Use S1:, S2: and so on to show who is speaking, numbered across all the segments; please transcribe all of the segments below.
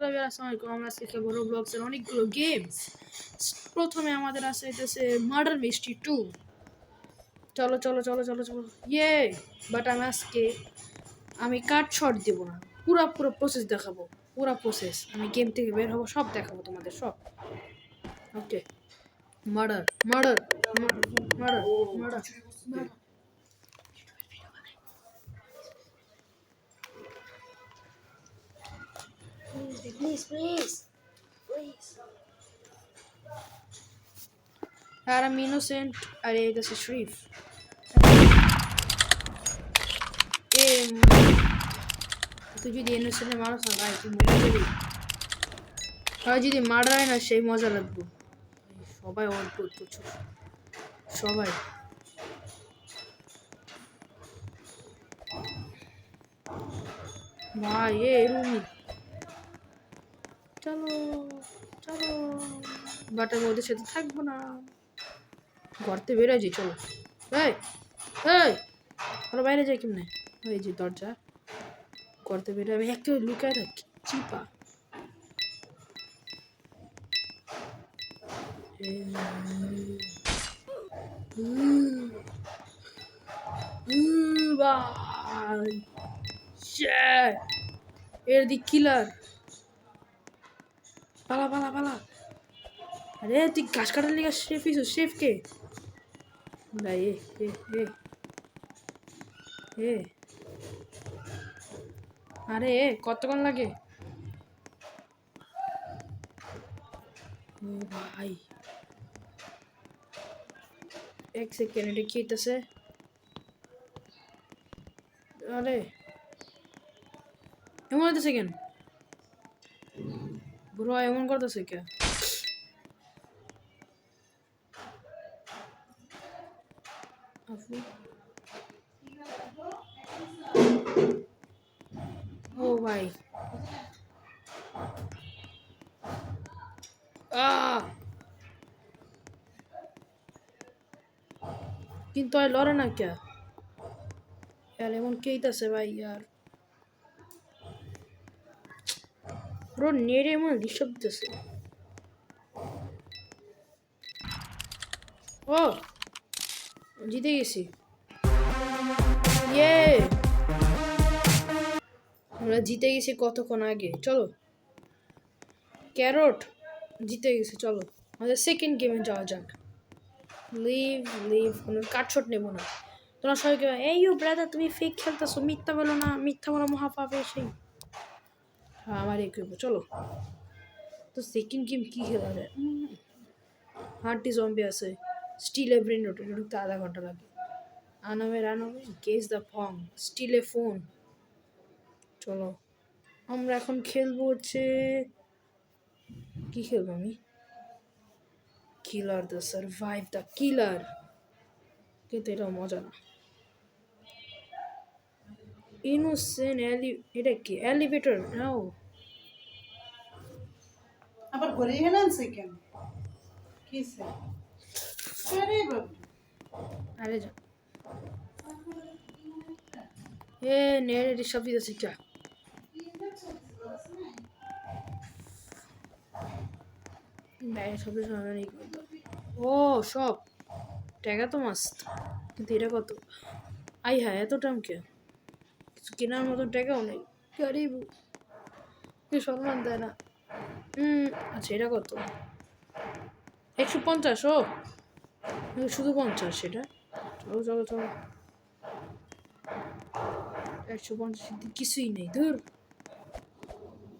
S1: আসসালামু আলাইকুম। আমরা আজকে খেলবো রোবলক্সের অনেকগুলো গেমস। প্রথমে আমাদের আছে এটাছে মার্ডার মিস্ট্রি 2। চলো চলো চলো চলো চলো ইয়ে। বাট আমি কাট শট দেবো না, পুরো প্রসেস দেখাবো। পুরো প্রসেস আমি গেম থেকে বের হবো, সব দেখাবো তোমাদের সব। Okay, murder murder murder murder. Please. আর আমি ইনোসেন্ট, আরে এটা হচ্ছে শরীফ। তুই যদি ইনোসেন্টে মানুষ না ভাই, তুই মেরে যাবি। হয় যদি মার্ডার হয় না, সেই মজা লাগবে। সবাই অদ্ভুত কিছু, সবাই। ভাই রুমি, চলো চলো। বাট আমি ওদের সাথে থাকবো না, ঘরতে বেরোয় চলো। এই এই ওরা বাইরে যাই কেমনে? ওই যে দরজা, করতে বেরো। আমি একটু লুকায় থাকি, চিপা। এর দি কিলার, পালা পালা পালা। আরে তুই গাছ কাটার লিগা শেফ ইসো, শেফকে ভাই। এ আরে কতক্ষণ লাগে ভাই? এক সেকেন্ড, এটা কি হইতেছে? আরে এমন হইতেছে কেন ব্রো? এমন করতেছে কে? ও ভাই, কিন্তু আর লড়ে না কে? यार এমন কেইতাছে ভাই यार। ব্রো নেড়ে এমন ডিস্টার্ব দিতেছে। ও জিতে গেছি, ইয়ে। আমরা জিতে গেছি কতক্ষণ আগে। চলো ক্যারট জিতে গেছে, চলো আমাদের সেকেন্ড গেমে যাওয়া যাক। লিভ কোনো কাট শট নেবো না। তোমরা সবাই কে এই ইউ ব্রাদার, তুমি ফেক খেলতেছো, মিথ্যা বলো না, মিথ্যা বলো মহাপাপে সেই। আমার এই করবো, চলো। তো সেকেন্ড গেম কি খেলা যায়? হার্টি জম্বি আছে, স্টিল এ ব্রেন রোট, ঢুকতে আধা ঘন্টা লাগে। আনাবে গেস দ্য ফং, স্টিল এ ফোন। চলো আমরা এখন খেলবো হচ্ছে, কি খেলবো আমি? Killer the survive the killer, কিন্তু এটা মজা না। ইনোসেন্ট এটা কি এলিভেটর? নাও
S2: আবার ঘরে এখানে আনছে কেন? কিসে? আরে বাবা,
S1: আরে যা নেড়ে সব দিতেছি চা। ও সব টাকা তো মাস্ত, কিন্তু এটা কত? আই হ্যাঁ, এত দাম কে? কিছু কেনার মতন টাকাও নেই, গরিব কি সম্মান দেয় না। আচ্ছা এটা কত? 150। ও শুধু 50 সেটা। চলো চলো চলো, 150 কিছুই নেই ধুর।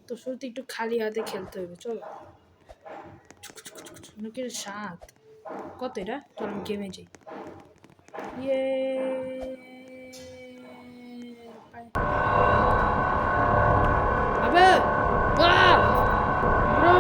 S1: তো শুরুতে একটু খালি হাতে খেলতে হবে, চলো। নাকি 7 কত এটা? চলো গেমে যাই। ইয়ে আবে ব্রো,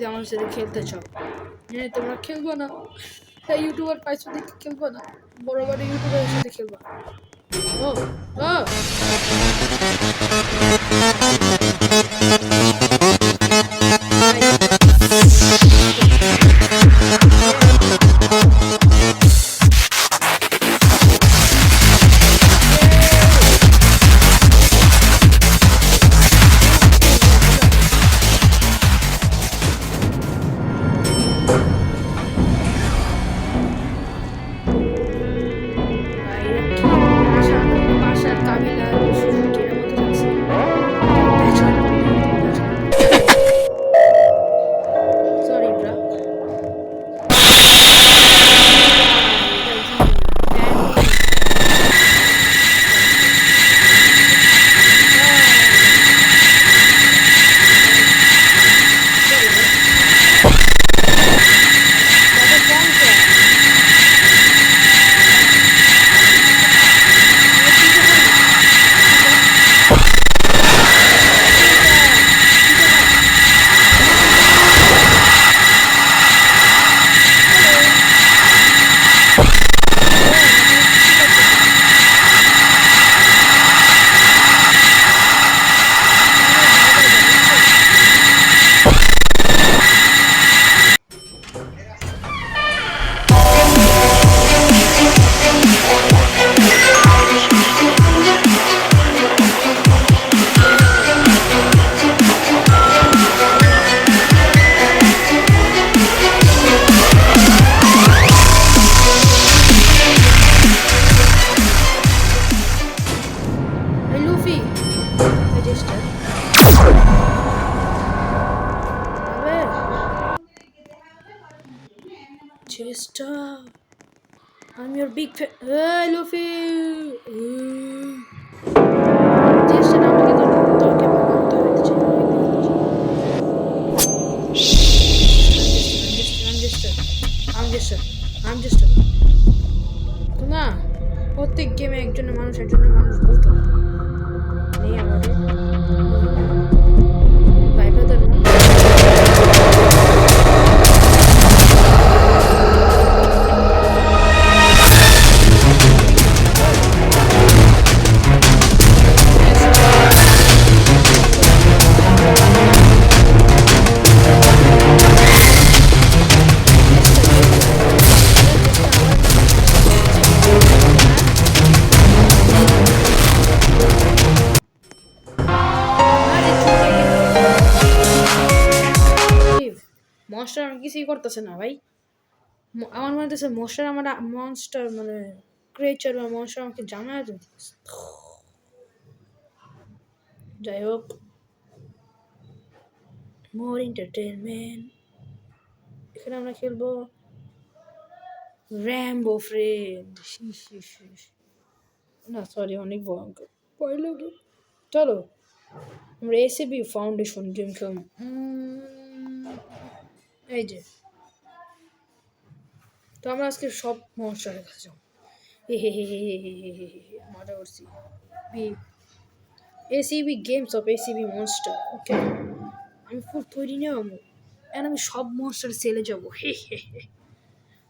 S1: যদি আমার সাথে খেলতে চাও। হ্যাঁ তোমরা খেলবো না, হ্যাঁ ইউটিউবার পাইছো দেখে খেলবো না, বড় বড় ইউটিউবারের সাথে খেলবা। ও ও বাসার কাবিলা সুযোগের মতো থাকছে। Sorry bra. লুফি রেজিস্টার আবে Chester I'm your big fan. Hey, Luffy! চেষ্টা না আমাকে তোকে মারতে হয়েছে। I'm just না প্রত্যেক গেমে একজনের মানুষ বলতো নেই আমাদের ভাইবা তার না মনস্টার আমি কিছুই করতেছে না ভাই। আমার মনে হচ্ছে মনস্টার মানে ক্রিয়েচার বা মনস্টার আমাকে জানায় তো। যাই হোক মোর এন্টারটেইনমেন্ট এখানে আমরা খেলবো র্যাম্বো ফ্রেন্ড। না সরি অনেক ভয়ঙ্কর ভয় লাগে। চলো আমরা এসিবি ফাউন্ডেশন গেম খেলব। এই যে তো আমরা আজকে সব মনস্টারের কাছে যাবো। মজা করছি। ACB games of ACB monster okay আমি ফুল তৈরি নেব এখন আমি সব মনস্টার সেলে যাবো।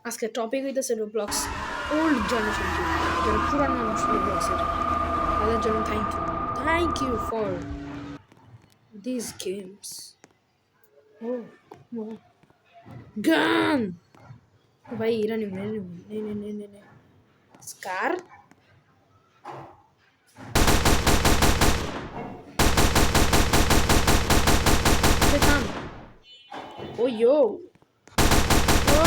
S1: আজকে টপিক হইতেছে রোবলক্স ওল্ড জেনারেশন যারা পুরানো মানুষ রোবলক্সের তাদের জন্য thank you for this games. ও গান ভাই এরা নিব নে স্কার থাম ও ইয়ো ও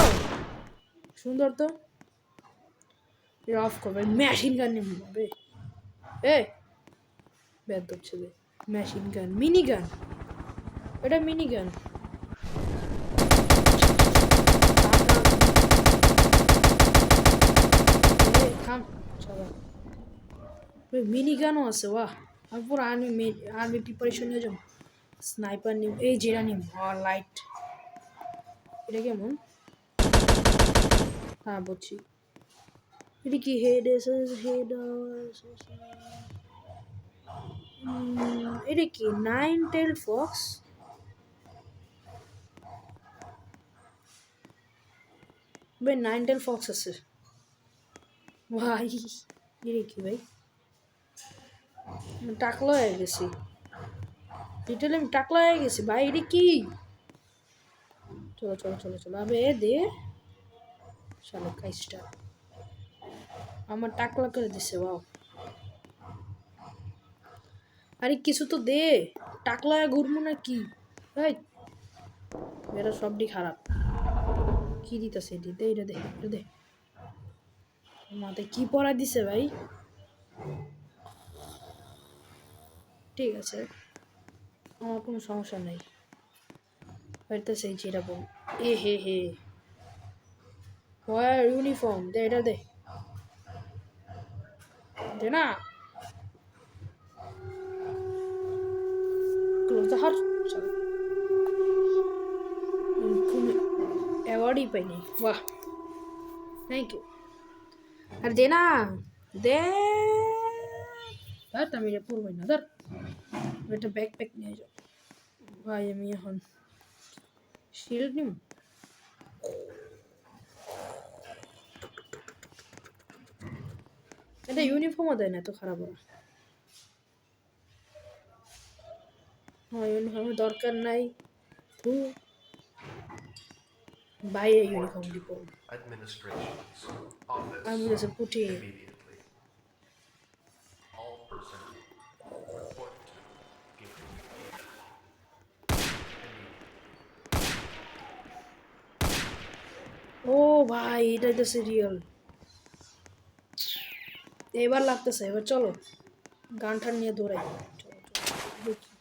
S1: সুন্দর তো অফ করবে মেশিন গান নিব বে এ বেদ ছেলে মেশিন গান মিনি গান এটা মিনি গান থাম চলো মিনি গানও আছে বাহ আমি পুরো আর্মি প্রিপারেশন নিয়ে যাবো স্নাইপার নিব এই যেটা নিব লাইট এটা কেমন হ্যাঁ বুঝছি এটা কি হেড এটা কি 9 টেল ফক্স ভাই নাইনটেল ফক্স আছে ভাই এরে কি ভাই আমি টাকলা হয়ে গেছি লিটারালি আমি টাকলা হয়ে গেছি ভাই এটা কি চলো চলো চলো চলো আবে দে চলো কাইসটা আমার টাকলা করে দিছে বাও আরে কিছু তো দে টাকলা ঘুরবো না কি ভাই মেরা সবটি খারাপ কি দিতেছে এটি দে এটা দে এটা দে মাথায় কি পড়া দিছে ভাই ঠিক আছে আমার কোনো সমস্যা নেই হয়তো সেই যেরকম এ হে হে ওয়ার ইউনিফর্ম দে এটা দে দে না ক্লোজ দ্য হার্ট চলো কোনো অ্যাওয়ার্ডই পাইনি বাহ থ্যাংক ইউ আর দে না দে ধর আমি এটা পড়বই না ধর একটা ব্যাকপ্যাক নিয়ে যাও ভাই আমি এখন শিল্ড নিম এটা ইউনিফর্মও দেয় না এত খারাপ ওরা হ্যাঁ ইউনিফর্মের দরকার নাই তু বাইরে ইউনিফর্ম দিব
S3: Administration's office
S1: আমি বলেছি পুটি
S3: immediately. All personnel report to Giving
S1: ও ভাই এটা তো সিরিয়াল এবার লাগতেছে এবার চলো গানটা নিয়ে দৌড়াই চলো চলো দেখি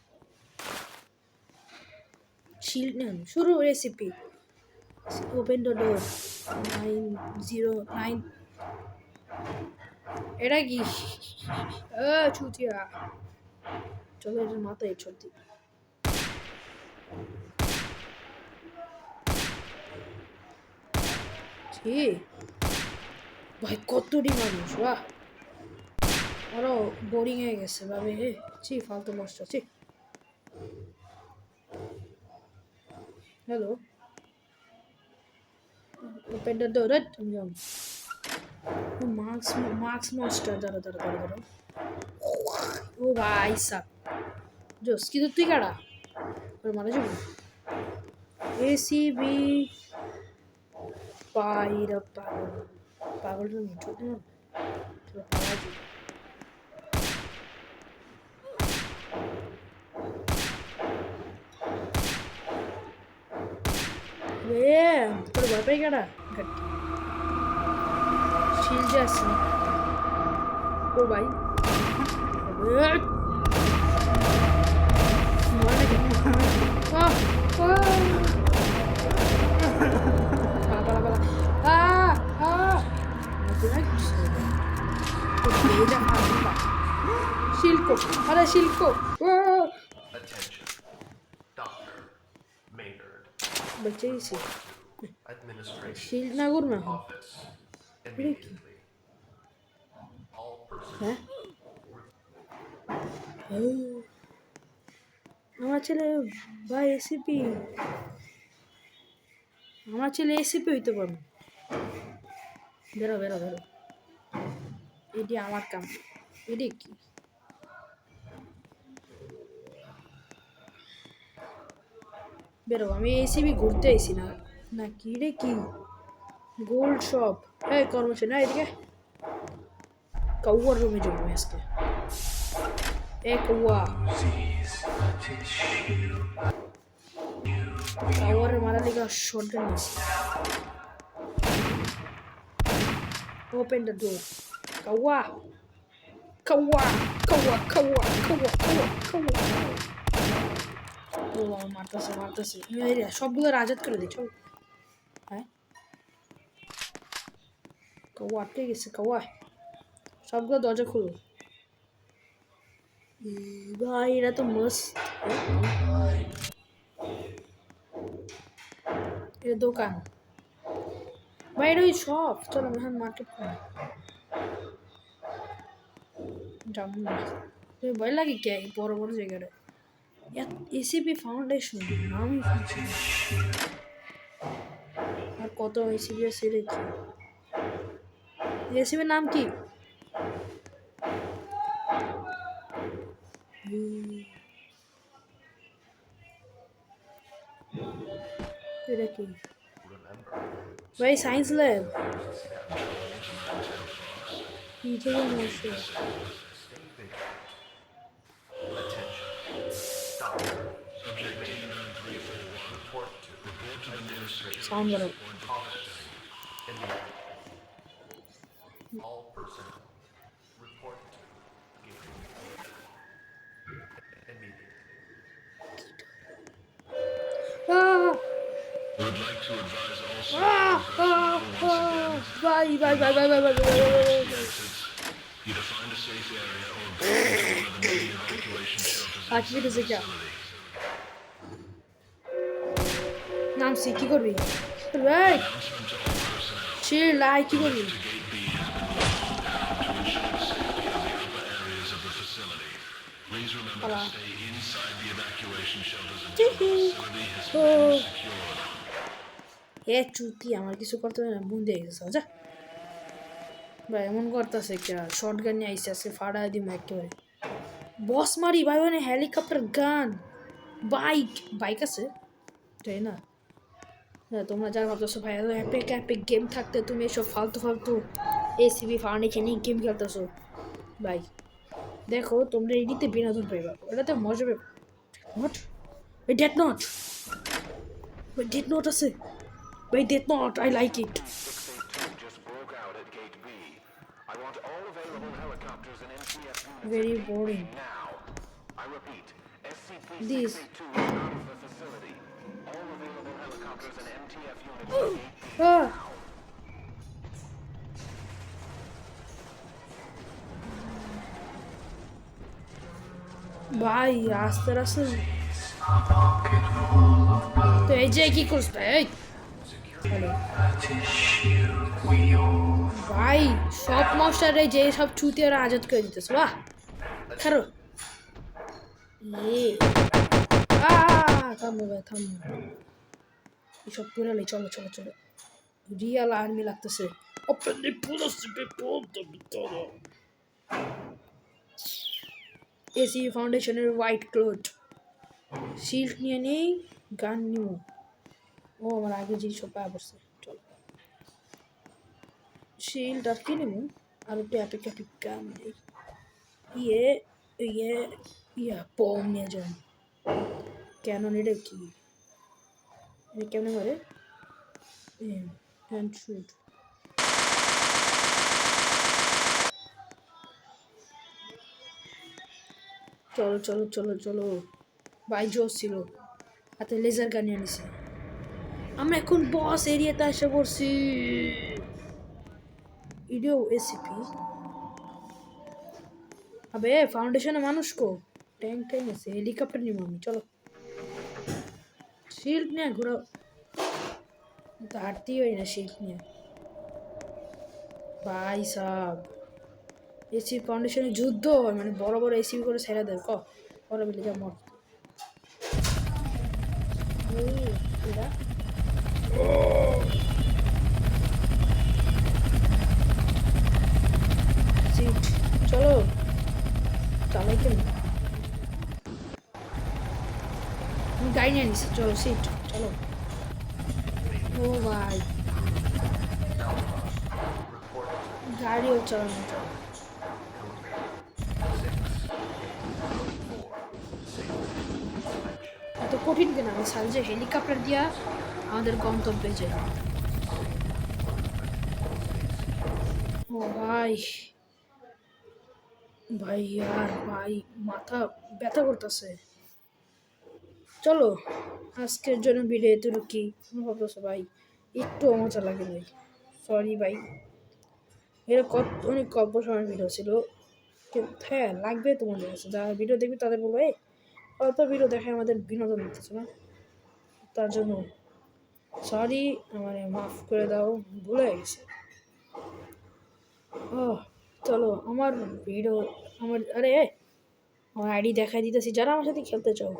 S1: শিল্ড নেন শুরু রেসিপি ওপেন দ্য ডোর 909 এটা কি ছুটিয়া চলো এটার মাথায় ছড়ি ছি ভাই কতটি মানুষ বাহ আরো বোরিং হয়ে গেছে ভাবে হে ছি ফালতু নষ্ট ছি হ্যালো ওপেন দ্য ডোর জম মার্কস মনস্টার দাঁড়া দাঁড়া দাঁড়া দাঁড়া ও ভাই সাব জোস কিন্তু তুই কাড়া তোর মানে যাবো এসিবি পাইরা পাগল পাগল তো মিঠু না তোর পাওয়া যায় রে তোর বাপাই কাড়া গట్టి শিল যাচ্ছে ও ভাই শিল্প আরে শিল্প
S3: attention. Dr. Maynard.
S1: বলছে গেছি
S3: Administration
S1: শিল্ড না করুন না
S3: office immediately. All personnel
S1: হ্যাঁ আমার ছেলে ভাই এসিপি আমার ছেলে এসিপি হইতে পারবো বেরো বেরো বেরো এটি আমার কাম এটি কি বেরো আমি এসিপি ঘুরতে আইছি না না কি রে কি গোল্ড শপ এই কর্মচারী না এদিকে কৌয়ার রুমে যাবো আজকে এ কৌয়া কৌয়ারের মারা লেগে শটগান নিয়েছি ওপেন দ্য ডোর কৌয়া কৌয়া কৌয়া কৌয়া কৌয়া কৌয়া কৌয়া ও আমার মারতেছে মারতেছে সবগুলো রাজাত করে দিই চল হ্যাঁ কৌয়া আটকে গেছে কৌয়া সবগুলো দরজা খুলো ভাই এরা তো মস্ত এটা দোকান ভাই এটা ওই শপ চলো আমি এখন মার্কেট করি যাবো না তুমি ভয় লাগে কে এই বড় বড় জায়গাটা এসিপি ফাউন্ডেশন নাম আর কত এসিবি আছে রে কি এসিবির নাম কি এটা কি
S3: Remember,
S1: ভাই সায়েন্স ল্যাব
S3: stay
S1: কি থেকে মরছে
S3: vigilant. Attention. Doctor. Subject T9341. Report to administration.
S1: Sound বাড়াও
S3: Officer. Immediately. All personnel. Report to immediately.
S1: Ah!
S4: Would like to advise also
S1: ভাই ভাই ভাই ভাই ভাই ভাই ভাই, ভাই, ভাই, ভাই।
S4: either find a safe area or go into one of the many evacuation shelters
S1: আজ ভিডিও
S4: inside the
S1: যা
S4: facility.
S1: নামছি কি করবি ভাই
S4: Announcement to all personnel.
S1: সে লাই কি করবি
S4: Gate B has been locked down to ensure the safety of the upper areas of the facility. Please remember to stay inside the evacuation shelters until the facility has been secured.
S1: এ চুতি আমার কিছু করতে হবে না বুঝে গেছে যা ভাই এমন করতেছে কে শর্ট গান নিয়ে আইসে আজকে ফাড়া দিম একেবারে বস মারি ভাই মানে হেলিকপ্টার গান বাইক বাইক আছে তাই না হ্যাঁ তোমরা যা ভাবতেছো ভাই এত এপিক এপিক গেম থাকতে তুমি এসব ফালতু ফালতু এসিবি ফার্নিচার নিয়ে গেম খেলতেছো ভাই দেখো তোমরা এডিতে বিনোদন পাইবা এটাতে মজা পাবে হোয়াট ভাই ডেড নট ভাই ডেড নট আছে ভাই dead not I like it
S5: 682 just broke out at Gate B. I want all available helicopters and MTF units
S1: Very boring.
S5: now. I repeat, SCP-682
S1: This.
S5: is out of the facility. All available helicopters and MTF units at Gate B.
S1: Ah! ভাই আস্তে আস্তে তো এই যে কি করছ এই hello ভাই সব মাস্টারে যে সব ছুটি ওরা আজাদ করে দিতেছে বাহ খারো ইয়ে থামো ভাই থামো এসব পুরালে চলো চলো চলো রিয়াল আর্মি লাগতেছে open the police people the ভিতরে এসি ফাউন্ডেশনের হোয়াইট ক্লোথ শিল্ড নিয়ে নেই গান নিও ও আমার আগে যে সব পাওয়া পড়ছে চলো শিল্ড আর কি নেবো আর একটু এপিক এপিক গান নেই ইয়ে ইয়ে ইয়া পম নিয়ে যান কেন এটা কি এটা কেমন মারে হ্যান্ড শুট চলো চলো চলো চলো ভাই জোস ছিল হাতে লেজার গান নিয়ে নিছি আমরা এখন বস এরিয়াতে এসে পড়ছি ইডিও এসিপি আবে ফাউন্ডেশনে মানুষ কো ট্যাঙ্ক ট্যাঙ্ক আছে হেলিকপ্টার নিব আমি চলো শিল্ড নিয়ে ঘোরা তো হাঁটতেই হয় না শিল্ড নিয়ে ভাই সাব এসি ফাউন্ডেশনে যুদ্ধ হয় মানে বড় বড় এসি করে ছেড়ে দেয় ওরা মিলে যা মর এরা সিট চলো চালাই কেন আমি গাড়ি নিয়ে নিছি চলো সিট চলো ও ভাই গাড়িও চালানো চলো এত কঠিন কেন আমি সাজে হেলিকপ্টার দিয়া আমাদের গন্তব্যে যাই ও ভাই ভাই আর ভাই মাথা ব্যথা করতেছে চলো আজকের জন্য ভিডিও এত কি ভাবতেছো ভাই একটু মজা লাগে ভাই সরি ভাই এটা অনেক অল্প সময়ের ভিডিও ছিল হ্যাঁ লাগবে তোমাদের কাছে যারা ভিডিও দেখবি তাদের বলবো এই অল্প ভিডিও দেখে আমাদের বিনোদন দিতেছে না তার জন্য সরি আমার মাফ করে দাও ভুলে গেছে ও চলো আমার ভিডিও আমার আরে আমার আইডি দেখাই দিতেছি যারা আমার সাথে খেলতে চাও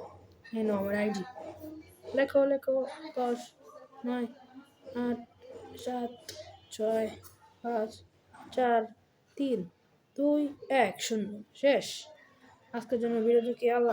S1: হ্যাঁ আমার আইডি লেখো লেখো 10 9 8 7 6 5 4 3 2 1 0 শেষ আজকের জন্য ভিডিওটি কি আল্লাহ